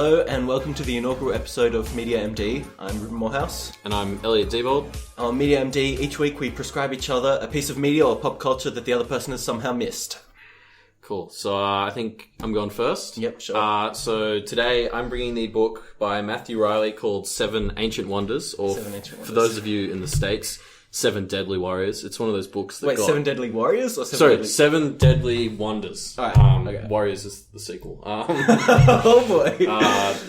Hello and welcome to the inaugural episode of Media MD. I'm Ruben Morehouse. And I'm Elliot Diebold. On Media MD, each week we prescribe each other a piece of media or pop culture that the other person has somehow missed. Cool. So I think I'm going first. Yep, sure. So today I'm bringing the book by Matthew Reilly called Seven Ancient Wonders, or for those of you in the States, Seven Deadly Warriors. It's one of those books that Seven Deadly Warriors? Or Seven Deadly Wonders. All right, okay. Warriors is the sequel. Oh boy.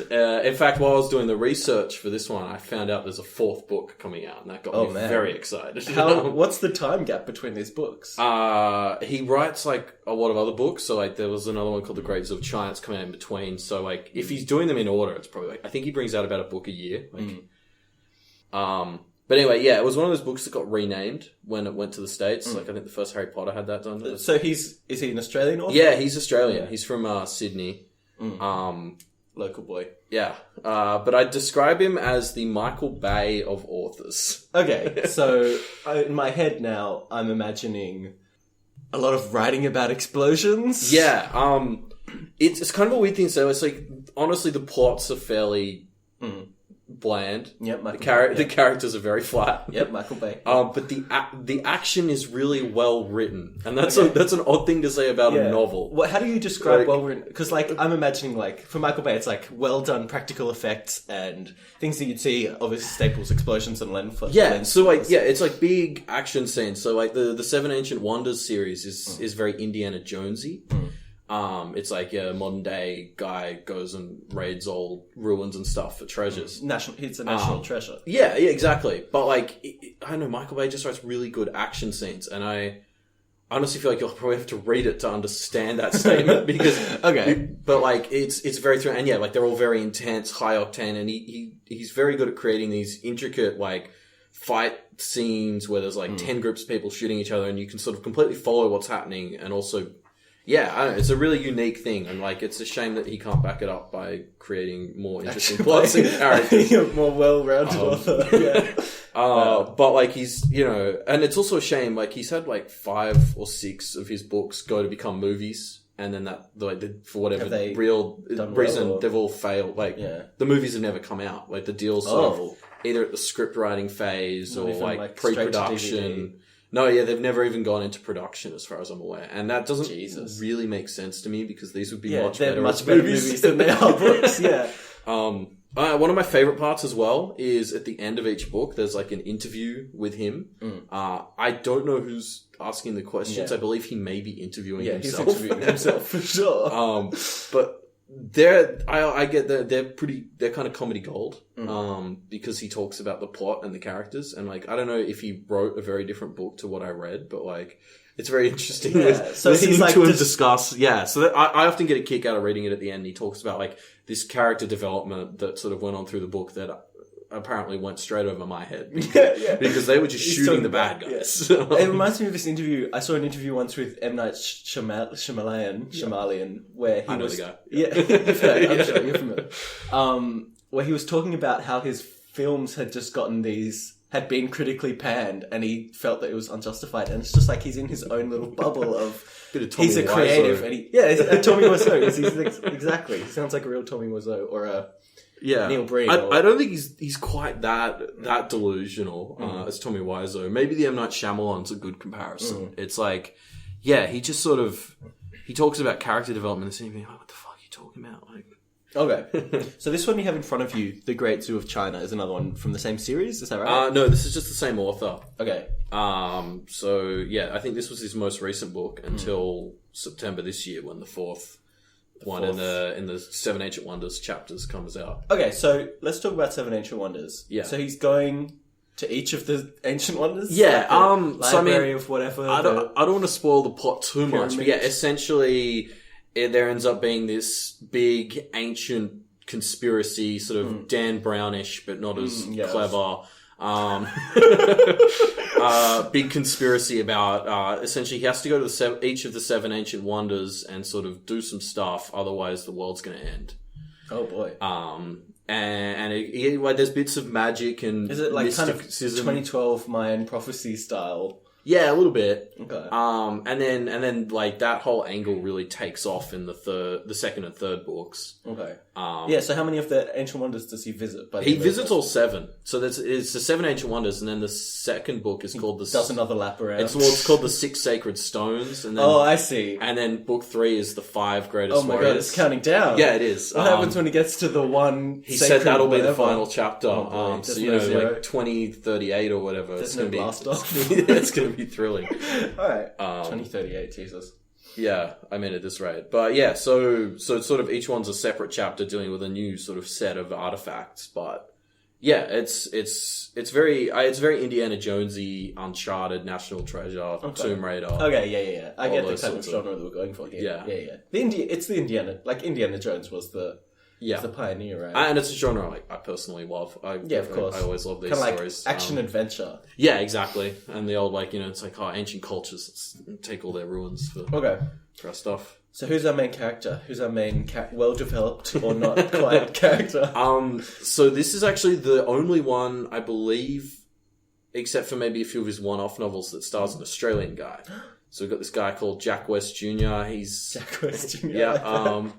In fact, while I was doing the research for this one, I found out there's a fourth book coming out, and that got me very excited. What's the time gap between these books? He writes like a lot of other books, so like there was another one called The Graves of Giants coming out in between. So like if he's doing them in order, it's probably like I think he brings out about a book a year. But anyway, yeah, it was one of those books that got renamed when it went to the States. Like I think the first Harry Potter had that done. So is he an Australian author? Yeah, he's Australian. Yeah. He's from Sydney. Local boy. Yeah. But I'd describe him as the Michael Bay of authors. Okay, so in my head now, I'm imagining a lot of writing about explosions. Yeah. It's kind of a weird thing to say. It's like, honestly, the plots are fairly bland. Yep, the characters are very flat. Yep, Michael Bay. But the action is really well written, and that's an odd thing to say about a novel. Well, how do you describe well written? Because I'm imagining for Michael Bay, it's well done practical effects and things that you'd see obviously staples, explosions and lens. It's like big action scenes. So like the Seven Ancient Wonders series is very Indiana Jonesy. It's like a modern day guy goes and raids old ruins and stuff for treasures. It's a national treasure. Yeah, exactly. But I don't know, Michael Bay just writes really good action scenes, and I honestly feel like you'll probably have to read it to understand that statement because it's very thrilling, and they're all very intense, high octane, and he's very good at creating these intricate fight scenes where there's 10 groups of people shooting each other, and you can sort of completely follow what's happening, and also. Yeah, I don't know, it's a really unique thing, and it's a shame that he can't back it up by creating more interesting plots and characters. A more well-rounded author. Yeah. But he's, and it's also a shame, he's had 5 or 6 of his books go to become movies, and then for whatever real reason, they've all failed. The movies have never come out. The deal's sort of either at the script writing phase or pre-production. No, they've never even gone into production as far as I'm aware. And that doesn't really make sense to me because these would be much better movies than they are books. Yeah. One of my favorite parts as well is at the end of each book, there's an interview with him. I don't know who's asking the questions. I believe he may be interviewing himself. He's interviewing himself for sure. But they're kind of comedy gold, because he talks about the plot and the characters, and I don't know if he wrote a very different book to what I read, but it's very interesting. So listening to him discuss. Yeah, so I often get a kick out of reading it at the end. He talks about this character development that sort of went on through the book that apparently went straight over my head because they were just shooting the bad guys. Yeah. It reminds me of this interview. I saw an interview once with M. Night Shyamalan, where he was... the guy. Yeah, I'm sure you're familiar. Where he was talking about how his films had just had been critically panned, and he felt that it was unjustified. And it's just he's in his own little bubble of... He's a creative, and Tommy Wiseau. Exactly. He sounds like a real Tommy Wiseau or a... Yeah, Neil Breen. I don't think he's quite that delusional as Tommy Wiseau. Maybe the M. Night Shyamalan's a good comparison. It's he just sort of he talks about character development and you're what the fuck are you talking about? Okay, so this one you have in front of you, The Great Zoo of China, is another one from the same series. Is that right? No, this is just the same author. Okay. So I think this was his most recent book until September this year when the fourth one in the Seven Ancient Wonders chapters comes out. Okay, so let's talk about Seven Ancient Wonders. Yeah. So he's going to each of the Ancient Wonders? Yeah. Library of whatever. I don't want to spoil the plot too much, but essentially there ends up being this big ancient conspiracy, sort of Dan Brownish, but not as clever. Big conspiracy about essentially he has to go to each of the 7 ancient wonders and sort of do some stuff, otherwise the world's going to end. Oh boy. And there's bits of magic and is it kind of 2012 Mayan prophecy style? Yeah, a little bit. Okay. And then like that whole angle really takes off in the second and third books. Okay. So how many of the Ancient Wonders does he visit? He visits all 7. So it's the 7 Ancient Wonders, and then the second book is called the... Does another lap around. It's called the 6 Sacred Stones. And then, I see. And then book 3 is the 5 Greatest Warriors. Oh my god, it's counting down. Yeah, it is. What happens when he gets to the one? He said that'll be the final chapter. Oh, so like 2038 or whatever. There's no blast off. It's going to be thrilling. Alright. 2038, Jesus. Yeah, I mean at this rate. But yeah, so sort of each one's a separate chapter dealing with a new sort of set of artifacts. But yeah, it's very Indiana Jonesy, Uncharted, National Treasure, Tomb Raider. Okay, yeah. I get the kind of genre that we're going for here. Yeah. It's the Indiana, like Indiana Jones was the pioneer, right? And it's a genre I personally love. Of course. I always love these kind of stories. Like action adventure. Yeah, exactly. And the old it's like ancient cultures. Let's take all their ruins for our stuff. So who's our main character? Who's our main well-developed or not quite character? So this is actually the only one, I believe, except for maybe a few of his one-off novels, that stars an Australian guy. So we've got this guy called Jack West Jr. He's Jack West Jr. Yeah.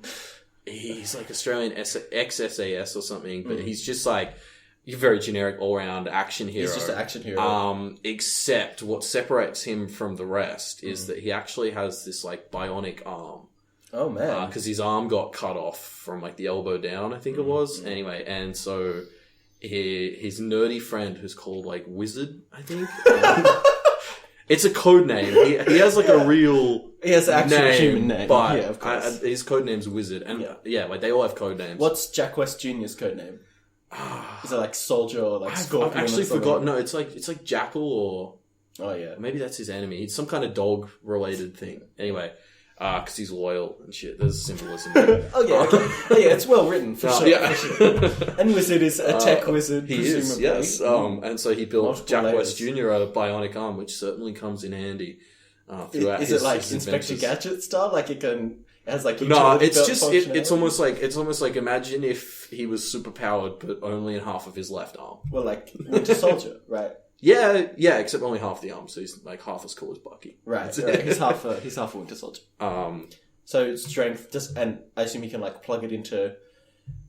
He's like Australian ex-SAS or something, but he's just like a very generic all-round action hero. He's just an action hero. Except what separates him from the rest is that he actually has this like bionic arm. Oh man! Because his arm got cut off from like the elbow down, I think it was. Anyway, and so his nerdy friend, who's called like Wizard, I think. It's a code name. He has like a real. He has an actual human name, but of course. His code name's Wizard, and like they all have code names. What's Jack West Jr.'s code name? Is it like Soldier or like Scorpion? I've actually forgotten. No, it's like Jackal or. Oh yeah, maybe that's his enemy. It's some kind of dog related thing. Anyway. Because he's loyal and shit. There's symbolism there. Yeah, it's well written, for sure. Yeah. For sure. And Wizard is a tech wizard, he presumably. is, yes. And so he built Multiple Jack layers. West Jr. a bionic arm, which certainly comes in handy throughout Is his it like his Inspector adventures. Gadget style? Like it has like No, utility it's belt just functionality? it's almost like imagine if he was superpowered but only in half of his left arm. Well, like Winter Soldier, right? Yeah, except only half the arm, so he's like half as cool as Bucky. Right. He's half a Winter Soldier. So strength, and I assume you can like plug it into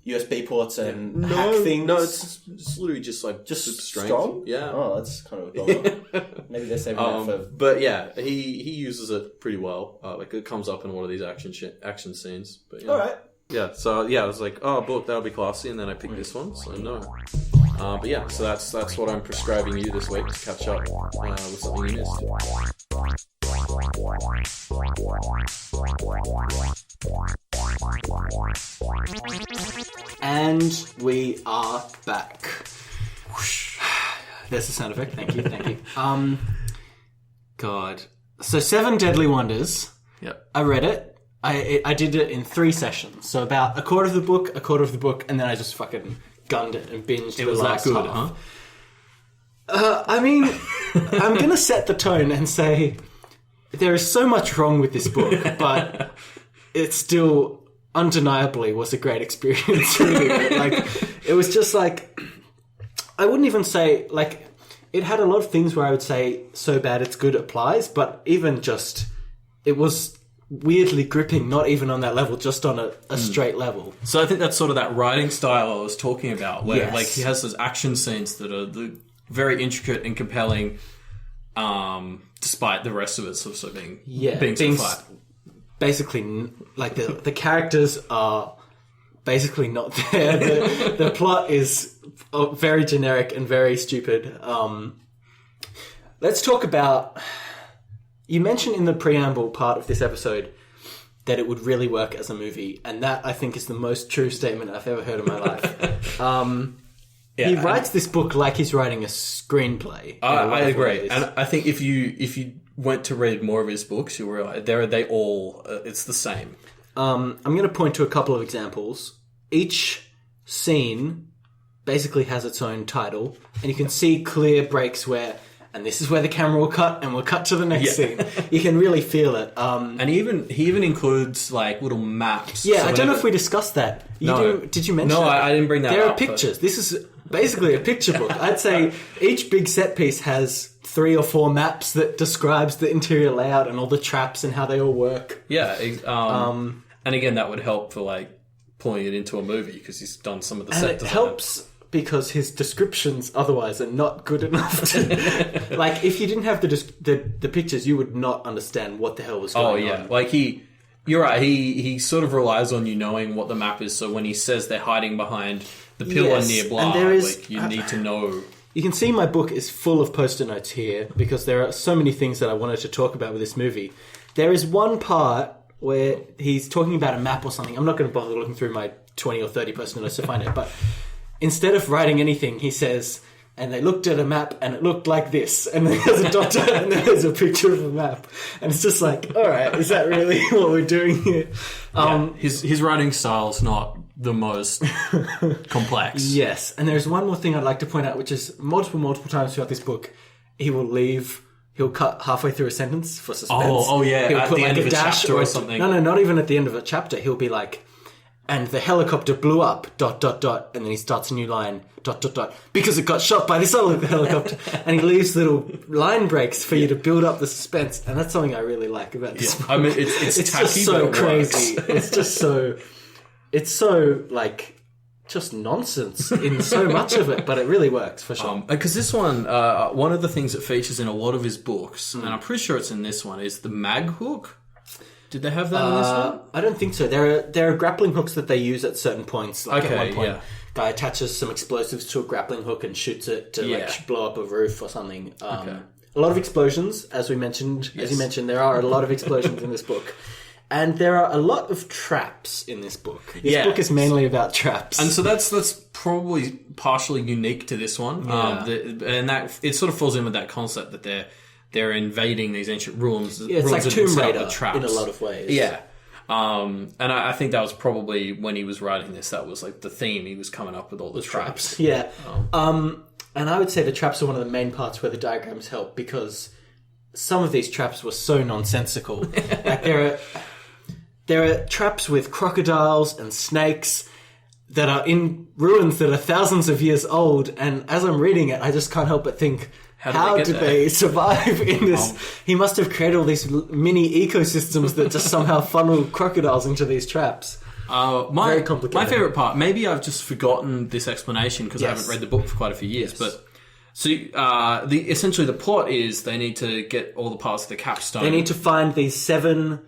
USB ports and hack things. No, it's literally just like super strength. Strong. Yeah. Oh, that's kind of a bummer. Maybe they're saving that for. But yeah, he uses it pretty well. Like it comes up in one of these action scenes. But yeah. All right. Yeah. So yeah, I was like, oh, book that'll be classy, and then I picked this one. So no. But yeah, so that's what I'm prescribing you this week to catch up with something you missed. And we are back. There's the sound effect. Thank you. God. So 7 Deadly Wonders. Yep. I read it. I did it in 3 sessions. So about a quarter of the book, and then I just fucking gunned it and binged. It was that good, huh? I mean, I'm going to set the tone and say there is so much wrong with this book, but it still undeniably was a great experience reading it. Like, it was just like, I wouldn't even say, like, it had a lot of things where I would say so bad it's good applies, but even just, it was weirdly gripping, not even on that level, just on a straight level. So I think that's sort of that writing style I was talking about, where like he has those action scenes that are very intricate and compelling, despite the rest of it sort of being so flat. Basically, like the characters are basically not there. The plot is very generic and very stupid. Let's talk about... You mentioned in the preamble part of this episode that it would really work as a movie, and that, I think, is the most true statement I've ever heard in my life. He writes this book like he's writing a screenplay. I agree. And I think if you went to read more of his books, you'll realize they all... it's the same. I'm going to point to a couple of examples. Each scene basically has its own title, and you can see clear breaks where and this is where the camera will cut, and we'll cut to the next scene. You can really feel it. And he even includes like little maps. Yeah, so I don't know if we discussed that. Did you mention that? No, I didn't bring that up. There are pictures. This is basically a picture book. I'd say each big set piece has 3 or 4 maps that describes the interior layout and all the traps and how they all work. Yeah, and again, that would help for like pulling it into a movie because he's done some of the set design. It helps because his descriptions otherwise are not good enough to... like, if you didn't have the pictures, you would not understand what the hell was going on. Like you're right, he sort of relies on you knowing what the map is, so when he says they're hiding behind the pillar near blah, and there is, like, you need to know... You can see my book is full of post-it notes here because there are so many things that I wanted to talk about with this movie. There is one part where he's talking about a map or something. I'm not going to bother looking through my 20 or 30 post-it notes to find it, but instead of writing anything, he says, and they looked at a map and it looked like this, and then there's a doctor and then there's a picture of a map, and it's just like, all right, is that really what we're doing here? His writing style's not the most complex. Yes, and there's one more thing I'd like to point out, which is multiple times throughout this book, he'll cut halfway through a sentence for suspense. Oh yeah, he'll at put the like end a of a dash chapter or something. No, not even at the end of a chapter. He'll be like, and the helicopter blew up, ... and then he starts a new line, ... because it got shot by this other helicopter. And he leaves little line breaks for you to build up the suspense, and that's something I really like about this book. I mean, it's tacky, just so but it crazy. works. It's just so... It's so, like... just nonsense in so much of it, but it really works for sure. Because this one of the things that features in a lot of his books, and I'm pretty sure it's in this one, is the mag hook. Did they have that in this one? I don't think so. There are grappling hooks that they use at certain points. Like at one point, guy attaches some explosives to a grappling hook and shoots it to like blow up a roof or something. A lot of explosions, as we mentioned. Yes. As you mentioned, there are a lot of explosions in this book. And there are a lot of traps in this book. This book is mainly about traps. And so that's probably partially unique to this one. And that it sort of falls in with that concept that they're invading these ancient ruins. Yeah, it's like Tomb Raider in a lot of ways. Yeah. And I think that was probably when he was writing this, that was like the theme. He was coming up with all the traps. Yeah. And I would say the traps are one of the main parts where the diagrams help because some of these traps were so nonsensical. Like there are traps with crocodiles and snakes that are in ruins that are thousands of years old, and as I'm reading it, I just can't help but think, how did they survive in this? He must have created all these mini ecosystems that just somehow funnel crocodiles into these traps. Very complicated. My favourite part, maybe I've just forgotten this explanation because I haven't read the book for quite a few years, but... So, essentially the plot is they need to get all the parts of the capstone. They need to find these 7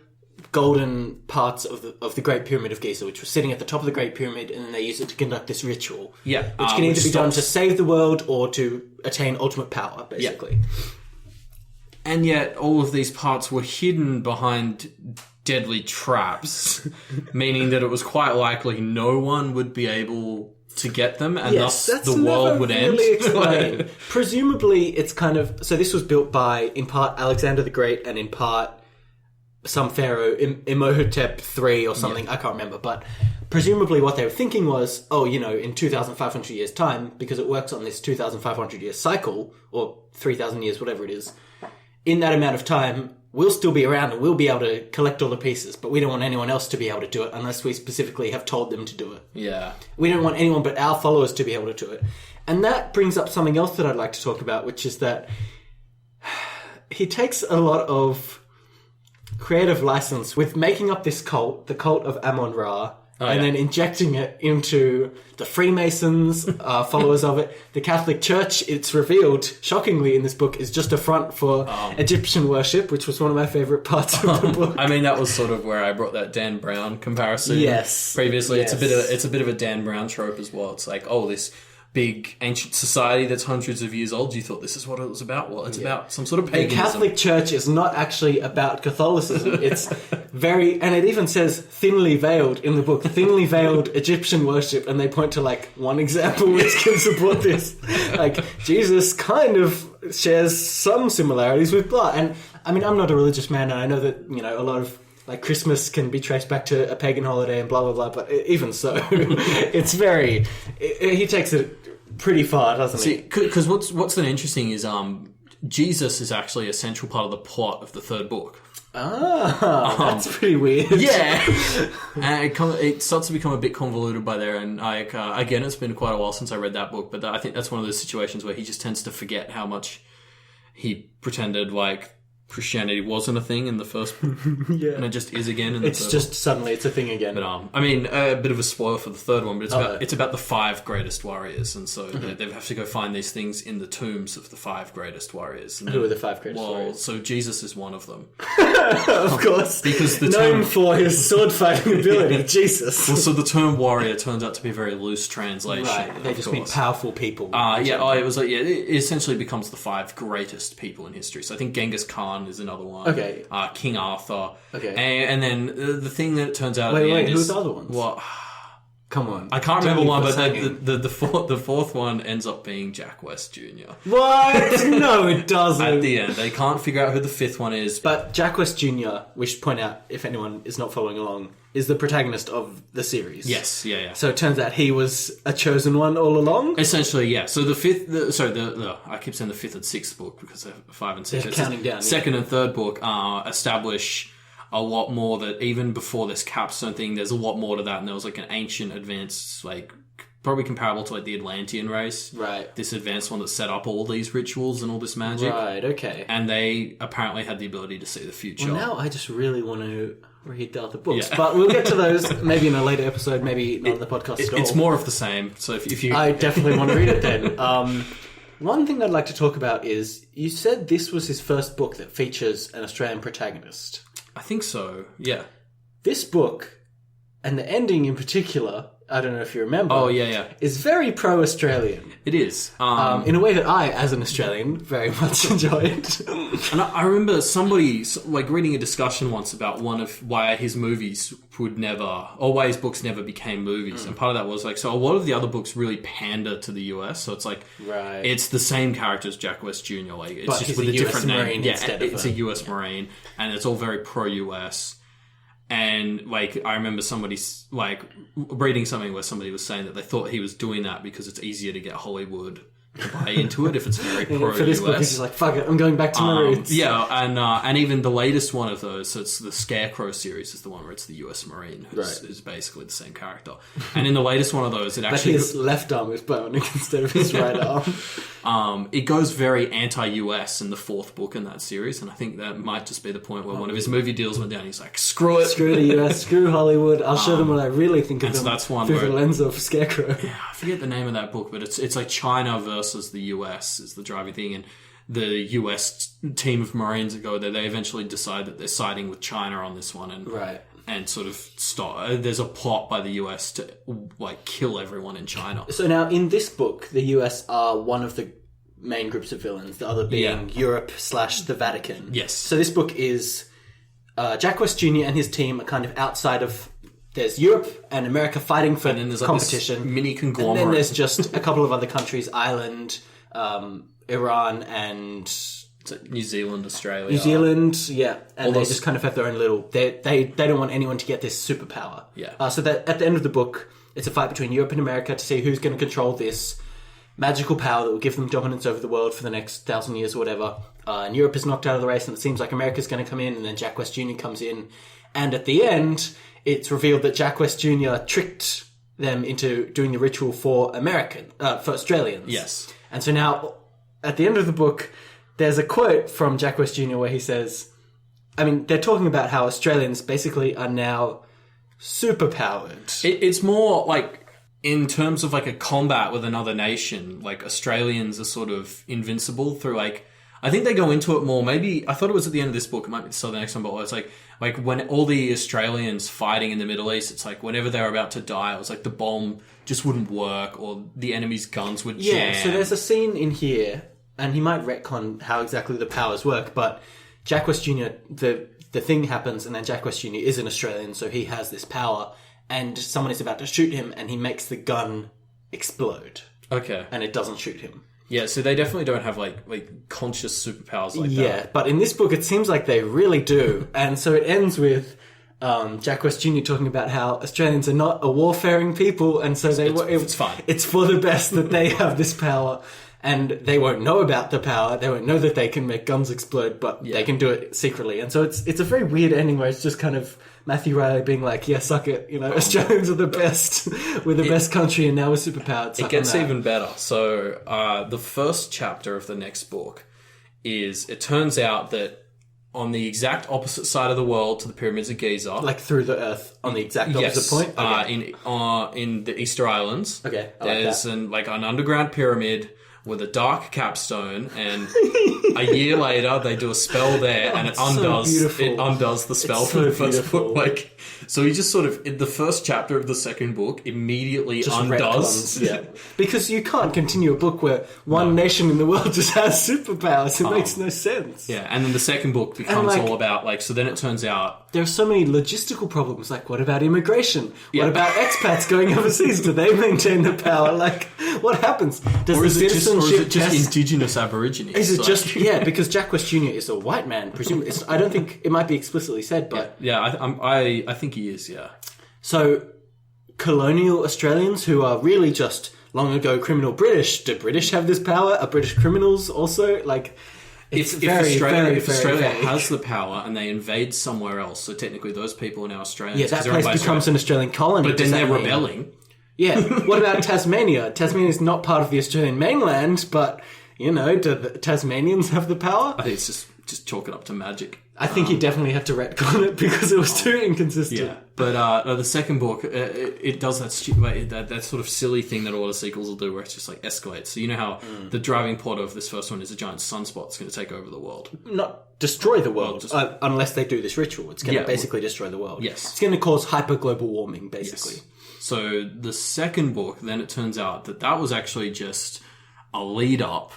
golden parts of the Great Pyramid of Giza, which was sitting at the top of the Great Pyramid, and then they use it to conduct this ritual. Yeah. Which can either be done to save the world or to attain ultimate power, basically. Yeah. And yet, all of these parts were hidden behind deadly traps, meaning that it was quite likely no one would be able to get them, and thus the world would end. Explained. Presumably, it's kind of... So this was built by, in part, Alexander the Great, and in part, some pharaoh, Imhotep III or something, I can't remember, but presumably what they were thinking was, in 2,500 years' time, because it works on this 2,500 year cycle, or 3,000 years, whatever it is, in that amount of time, we'll still be around and we'll be able to collect all the pieces, but we don't want anyone else to be able to do it unless we specifically have told them to do it. Yeah. We don't want anyone but our followers to be able to do it. And that brings up something else that I'd like to talk about, which is that he takes a lot of creative license with making up this cult, the cult of Amun-Ra, then injecting it into the Freemasons, followers of it. The Catholic Church, it's revealed, shockingly in this book, is just a front for Egyptian worship, which was one of my favourite parts of the book. I mean, that was sort of where I brought that Dan Brown comparison. Yes. Previously, yes. It's a bit of a Dan Brown trope as well. It's like, this big ancient society that's hundreds of years old. You thought this is what it was about? Well, it's about some sort of paganism. The Catholic Church is not actually about Catholicism. It's and it even says thinly veiled in the book, thinly veiled Egyptian worship, and they point to one example which can support this. Jesus kind of shares some similarities with blah. And I mean, I'm not a religious man, and I know that, a lot of Christmas can be traced back to a pagan holiday and blah, blah, blah, but even so, it's he takes it pretty far, doesn't he? Because what's then interesting is, Jesus is actually a central part of the plot of the third book. That's pretty weird. Yeah. And it starts to become a bit convoluted by there, and again, it's been quite a while since I read that book, but I think that's one of those situations where he just tends to forget how much he pretended like Christianity wasn't a thing in the first book, and it just is again in the It's just suddenly it's a thing again. But I mean, a bit of a spoiler for the third one, but it's about the 5 greatest warriors, and so they have to go find these things in the tombs of the 5 greatest warriors. And who are the 5 greatest warriors? So Jesus is one of them, of course, because the known for his sword fighting ability. Jesus. Well, so the term warrior turns out to be a very loose translation. Right, they just mean powerful people. It was like it essentially becomes the 5 greatest people in history. So I think Genghis Khan is another one. Okay. King Arthur. Okay. And then the thing that turns out... Wait, who's the other ones? Well, come on. I can't remember one, but the fourth one ends up being Jack West Jr. What? No, it doesn't. At the end. They can't figure out who the 5th one is. But Jack West Jr., we should point out, if anyone is not following along, is the protagonist of the series. Yes, yeah. So it turns out he was a chosen one all along? Essentially, yeah. So the 5th... I keep saying the 5th and 6th book, because they're 5 and 6. They're counting down. Second and third book establish a lot more that even before this capstone thing, there's a lot more to that, and there was like an ancient advanced, like probably comparable to like the Atlantean race. Right. This advanced one that set up all these rituals and all this magic. Right, okay. And they apparently had the ability to see the future. Well, now I just really want to read the other books. Yeah. But we'll get to those maybe in a later episode, maybe not on the podcast at all. It's more of the same. So if you... I definitely want to read it then. One thing I'd like to talk about is, you said this was his first book that features an Australian protagonist. I think so, yeah. This book, and the ending in particular, I don't know if you remember. Oh, yeah. Is very pro-Australian. It is. In a way that I, as an Australian, very much enjoyed. And I remember somebody like reading a discussion once about why his movies why his books never became movies. And part of that was like, so a lot of the other books really pander to the US. So it's like, it's the same character as Jack West Jr. Like, it's but just with a different name. Yeah, it's a US Marine, and it's all very pro-US. And, like, I remember somebody, like, reading something where somebody was saying that they thought he was doing that because it's easier to get Hollywood to buy into it if it's very pro-US. For this book, he's just like, fuck it, I'm going back to my roots. Yeah, and even the latest one of those, so it's the Scarecrow series, is the one where it's the US Marine, who's basically the same character. And in the latest one of those, it actually... But his left arm is bionic instead of his right arm. It goes very anti-US in the 4th book in that series, and I think that might just be the point where one of his movie deals went down. He's like, screw it. Screw the US, screw Hollywood. I'll show them what I really think of them so that's one through the lens of Scarecrow. Yeah, I forget the name of that book, but it's like China versus the US is the driving thing, and the US team of Marines that go there, they eventually decide that they're siding with China on this one, and sort of stop. There's a plot by the US to like kill everyone in China. So now in this book, the US are one of the main groups of villains, the other being Europe / the Vatican. Yes. So this book is Jack West Jr. and his team are kind of outside of... There's Europe and America fighting for competition. Like mini conglomerate. And then there's just a couple of other countries, Ireland, Iran, and... New Zealand, Australia. New Zealand, yeah. And they just kind of have their own little... They don't want anyone to get this superpower. Yeah. So that at the end of the book, it's a fight between Europe and America to see who's going to control this magical power that will give them dominance over the world for the next 1,000 years or whatever. And Europe is knocked out of the race, and it seems like America's going to come in, and then Jack West Jr. comes in. And at the end, it's revealed that Jack West Jr. tricked them into doing the ritual for Australians. Yes. And so now, at the end of the book, there's a quote from Jack West Jr. where he says, I mean, they're talking about how Australians basically are now superpowered. It's more like... In terms of like a combat with another nation, like Australians are sort of invincible through like, I think they go into it more. Maybe I thought it was at the end of this book. It might be the next one, but it's like when all the Australians fighting in the Middle East, it's like whenever they're about to die, it was like the bomb just wouldn't work or the enemy's guns would jam. Yeah, so there's a scene in here, and he might retcon how exactly the powers work, but Jack West Jr., the thing happens, and then Jack West Jr. is an Australian, so he has this power. And someone is about to shoot him, and he makes the gun explode. Okay. And it doesn't shoot him. Yeah, so they definitely don't have, like conscious superpowers like that. Yeah, but in this book, it seems like they really do. And so it ends with Jack West Jr. talking about how Australians are not a warfaring people, and so it's fine. It's for the best that they have this power. and they won't know about the power. They won't know that they can make guns explode, but they can do it secretly. And so it's a very weird ending where it's just kind of Matthew Reilly being like, yeah, suck it. Australians are the best. We're the best country, and now we're superpowered. It gets even better. So the first chapter of the next book is, it turns out that on the exact opposite side of the world to the pyramids of Giza, like through the earth on the exact opposite point. Okay. In the Easter Islands, there's an underground pyramid with a dark capstone, and a year later they do a spell there, and it undoes the spell from the first book. So he just sort of, in the first chapter of the second book, immediately just undoes. Because you can't continue a book where one nation in the world just has superpowers. It makes no sense. Yeah, and then the second book becomes all about, so then it turns out... There are so many logistical problems, what about immigration? What about expats going overseas? Do they maintain the power? What happens? Or is it just indigenous Aborigines? Is it just... Yeah, because Jack West Jr. is a white man, presumably. I don't think it might be explicitly said, but... I think he is, yeah. So, colonial Australians who are really just long ago criminal British, do British have this power? Are British criminals also? If Australia has the power and they invade somewhere else, so technically those people are now Australians. Yeah, that place becomes an Australian colony. But then they're rebelling. Yeah. What about Tasmania? Tasmania is not part of the Australian mainland, but, do the Tasmanians have the power? I think it's just chalk it up to magic. I think you definitely had to retcon it because it was too inconsistent. Yeah, but the second book, it does that sort of silly thing that a lot of sequels will do, where it's just escalates. So you know how the driving plot of this first one is a giant sunspot that's going to take over the world. Not destroy the world, unless they do this ritual. It's going to basically destroy the world. Yes. It's going to cause hyper-global warming, basically. Yes. So the second book, then it turns out that was actually just a lead-up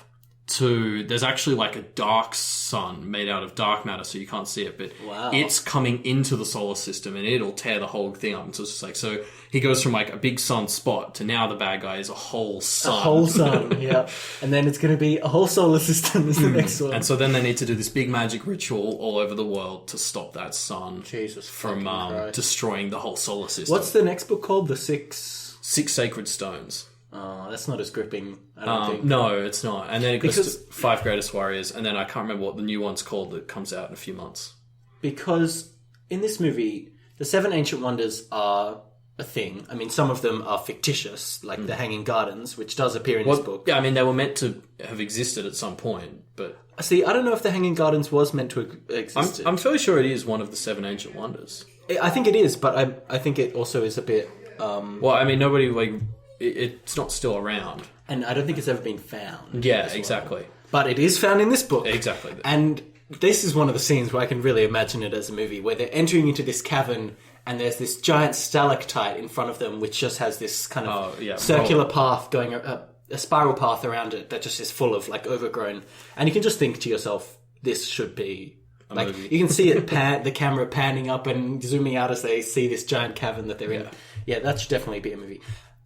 to, there's actually a dark sun made out of dark matter, so you can't see it, but it's coming into the solar system and it'll tear the whole thing up. And so it's just so he goes from a big sun spot to now the bad guy is a whole sun. A whole sun, yeah. And then it's going to be a whole solar system is the next one. And so then they need to do this big magic ritual all over the world to stop that sun from destroying the whole solar system. What's the next book called? The Six Sacred Stones. Oh, that's not as gripping, I don't think. No, it's not. And then it goes to Five Greatest Warriors, and then I can't remember what the new one's called that comes out in a few months. Because in this movie, the Seven Ancient Wonders are a thing. I mean, some of them are fictitious, like the Hanging Gardens, which does appear in this book. Yeah, I mean, they were meant to have existed at some point, but... See, I don't know if the Hanging Gardens was meant to exist. I'm fairly sure it is one of the Seven Ancient Wonders. I think it is, but I think it also is a bit... Well, I mean, nobody, it's not still around. And I don't think it's ever been found. Yeah, exactly. But it is found in this book. Exactly. And this is one of the scenes where I can really imagine it as a movie, where they're entering into this cavern and there's this giant stalactite in front of them, which just has this kind of circular path going, a spiral path around it that just is full of, overgrown. And you can just think to yourself, this should be... you can see it the camera panning up and zooming out as they see this giant cavern that they're in. Yeah, that should definitely be a movie.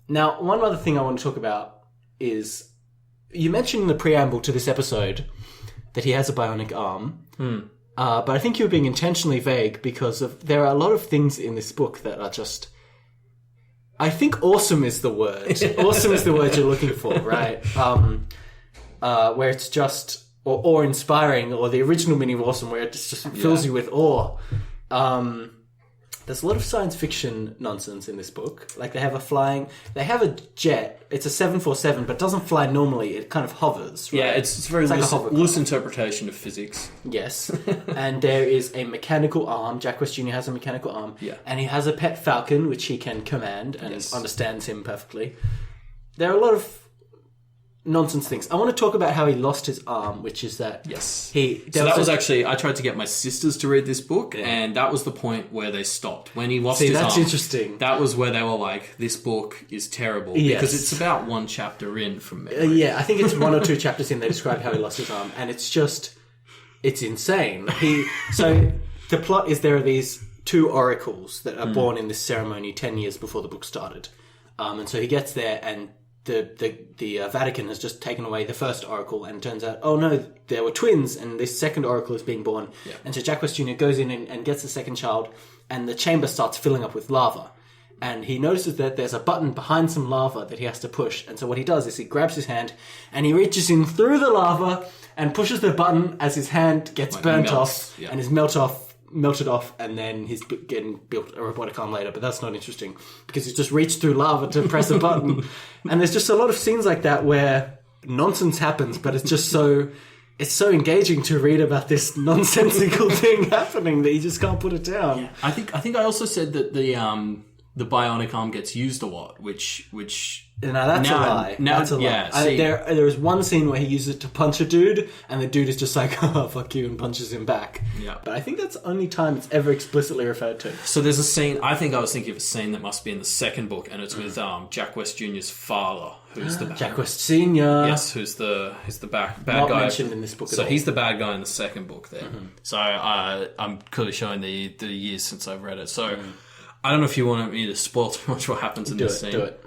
Now, one other thing I want to talk about is, you mentioned in the preamble to this episode that he has a bionic arm, but I think you're being intentionally vague because there are a lot of things in this book that are just... I think awesome is the word. Awesome is the word you're looking for, right? Where it's just... Or inspiring, or the original meaning of awesome, where it just fills you with awe. There's a lot of science fiction nonsense in this book. They have a jet. It's a 747, but it doesn't fly normally. It kind of hovers. Right? Yeah, it's very loose interpretation of physics. Yes. And there is a mechanical arm. Jack West Jr. has a mechanical arm. Yeah. And he has a pet falcon, which he can command and understands him perfectly. There are a lot of nonsense things. I want to talk about how he lost his arm, which is that I tried to get my sisters to read this book, and that was the point where they stopped. When he lost his arm, that's interesting. That was where they were like, this book is terrible, because it's about one chapter in from memory. I think it's one or two chapters in they describe how he lost his arm, and it's insane. So the plot is there are these two oracles that are born in this ceremony 10 years before the book started, and so he gets there and the Vatican has just taken away the first oracle, and it turns out, oh no, there were twins, and this second oracle is being born. Yeah. And so Jack West Jr. goes in and gets the second child, and the chamber starts filling up with lava. and he notices that there's a button behind some lava that he has to push. And so what he does is he grabs his hand and he reaches in through the lava and pushes the button as his hand gets burnt off and is melted off, and then he's getting built a robotic arm later. But that's not interesting because he's just reached through lava to press a button. And there's just a lot of scenes like that where nonsense happens, but it's just so... It's so engaging to read about this nonsensical thing happening that you just can't put it down. Yeah. I think I also said that the bionic arm gets used a lot, which no, that's a lie. That's a lie. Yeah, there is one scene where he uses it to punch a dude, and the dude is just like, "Oh, fuck you," and punches him back. Yeah, but I think that's the only time it's ever explicitly referred to. So there's a scene. I think I was thinking of a scene that must be in the second book, and it's with Jack West Jr.'s father, who's the Jack West Sr. Yes, who's the bad not guy mentioned in this book. So he's the bad guy in the second book there. Mm-hmm. So I'm clearly showing the years since I've read it. So I don't know if you want me to spoil too much what happens in this scene. Do it.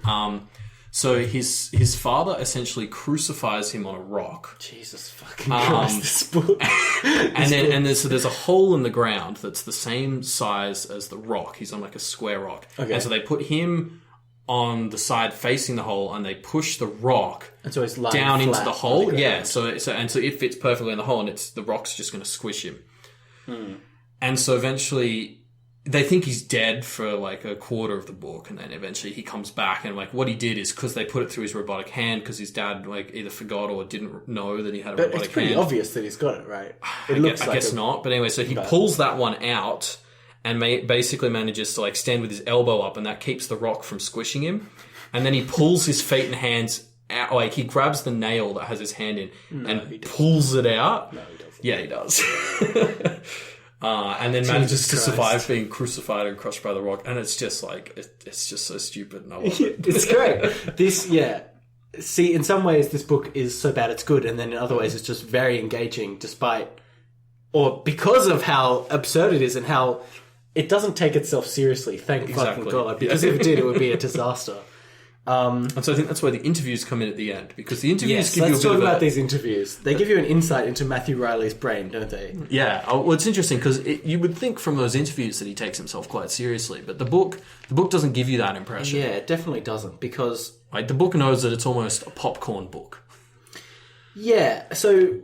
So his father essentially crucifies him on a rock. Jesus fucking Christ, this book. So there's a hole in the ground that's the same size as the rock. He's on like a square rock. Okay. And so they put him on the side facing the hole, and they push the rock and so it's down into the hole. Yeah, so it fits perfectly in the hole, and the rock's just going to squish him. And so eventually they think he's dead for like a quarter of the book, and then eventually he comes back, and like what he did is because they put it through his robotic hand because his dad like either forgot or didn't know that he had a robotic hand. It's pretty obvious that he's got it, right? I guess not, but anyway, so he pulls that one out and basically manages to like stand with his elbow up, and that keeps the rock from squishing him. And then he pulls his feet and hands out, like he grabs the nail that has his hand in and pulls it out. No, he doesn't. Yeah, he does. And then manages to survive being crucified and crushed by the rock. And it's just like, it's just so stupid. And I love it. It's great. See, in some ways this book is so bad it's good, and then in other ways it's just very engaging because of how absurd it is and how it doesn't take itself seriously, thank fucking God. Because if it did, it would be a disaster. And so I think that's where the interviews come in at the end, because the interviews give you a bit let's talk about these interviews. They give you an insight into Matthew Reilly's brain, don't they? Yeah. Well, it's interesting because you would think from those interviews that he takes himself quite seriously, but the book doesn't give you that impression. Yeah, it definitely doesn't, because like the book knows that it's almost a popcorn book. Yeah. So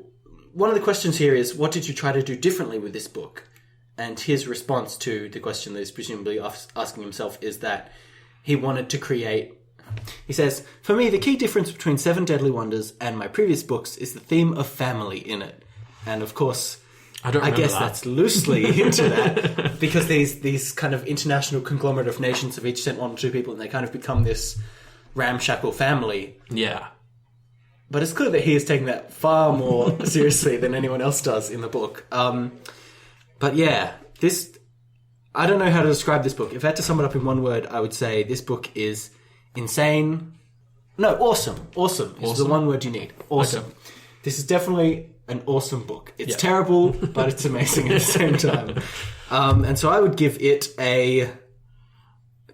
one of the questions here is, what did you try to do differently with this book? And his response to the question that he's presumably asking himself is that he wanted to create... He says, "For me, the key difference between Seven Deadly Wonders and my previous books is the theme of family in it." And of course, I guess that's loosely into that, because these kind of international conglomerate of nations have each sent one or two people, and they kind of become this ramshackle family. Yeah. But it's clear that he is taking that far more seriously than anyone else does in the book. But yeah, I don't know how to describe this book. If I had to sum it up in one word, I would say this book is insane. No, awesome. Awesome is the one word you need. Awesome. Okay. This is definitely an awesome book. It's terrible, but it's amazing at the same time. And so I would give it a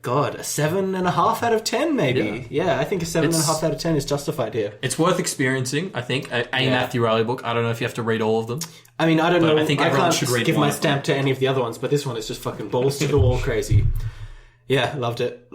7.5 out of 10, maybe. Yeah, I think a 7.5 out of 10 is justified here. It's worth experiencing, I think. A Matthew Reilly book. I don't know if you have to read all of them. I mean, I don't know. I think everyone should read. Give my stamp to any of the other ones, but this one is just fucking balls to the wall crazy. Yeah, loved it.